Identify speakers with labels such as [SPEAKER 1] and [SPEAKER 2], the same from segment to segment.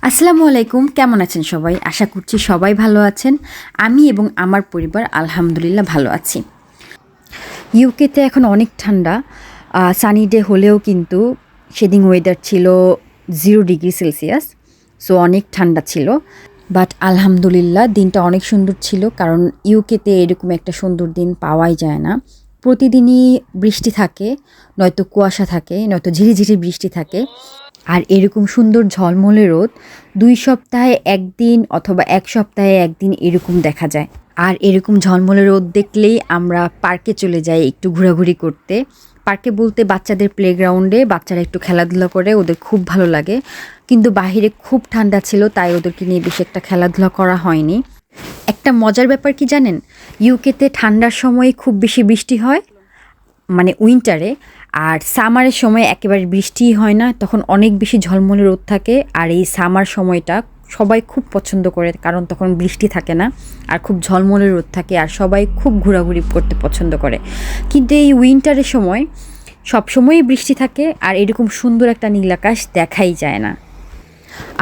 [SPEAKER 1] আসসালামু আলাইকুম, কেমন আছেন সবাই? আশা করছি সবাই ভালো আছেন। আমি এবং আমার পরিবার আলহামদুলিল্লাহ ভালো আছি। ইউকেতে এখন অনেক ঠান্ডা। সানি ডে হলেও কিন্তু সেদিন ওয়েদার ছিল 0 ডিগ্রি সেলসিয়াস। সো অনেক ঠান্ডা ছিল। বাট আলহামদুলিল্লাহ দিনটা অনেক সুন্দর ছিল, কারণ ইউকেতে এরকম একটা সুন্দর দিন পাওয়াই যায় না। প্রতিদিনই বৃষ্টি থাকে, নয়তো কুয়াশা থাকে, নয়তো ঝিরিঝিরি বৃষ্টি থাকে। আর এরকম সুন্দর ঝলমলে রোদ ২ সপ্তাহে ১ দিন অথবা ১ সপ্তাহে ১ দিন এরকম দেখা যায়। আর এরকম ঝলমলে রোদ দেখলেই আমরা পার্কে চলে যাই একটু ঘোরাঘুরি করতে। পার্কে বলতে বাচ্চাদের প্লেগ্রাউন্ডে বাচ্চারা একটু খেলাধুলা করে, ওদের খুব ভালো লাগে। কিন্তু বাহিরে খুব ঠান্ডা ছিল, তাই ওদেরকে নিয়ে বেশি একটা খেলাধুলা করা হয়নি। একটা মজার ব্যাপার কি জানেন? ইউকেতে ঠান্ডার সময় খুব বেশি বৃষ্টি হয়, মানে উইন্টারে। আর সামারের সময় একেবারে বৃষ্টিই হয় না, তখন অনেক বেশি ঝলমলে রোদ থাকে। আর এই সামার সময়টা সবাই খুব পছন্দ করে, কারণ তখন বৃষ্টি থাকে না আর খুব ঝলমলে রোদ থাকে, আর সবাই খুব ঘোরাঘুরি করতে পছন্দ করে। কিন্তু এই উইন্টারের সময় সবসময়ই বৃষ্টি থাকে, আর এরকম সুন্দর একটা নীল আকাশ দেখাই যায় না।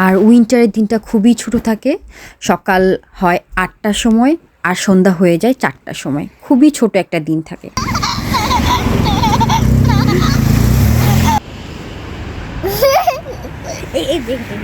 [SPEAKER 1] আর উইন্টারের দিনটা খুবই ছোটো থাকে, সকাল হয় ৮টার সময় আর সন্ধ্যা হয়ে যায় ৪টার সময়। খুবই ছোট একটা দিন থাকে।
[SPEAKER 2] এই দেখ দেখ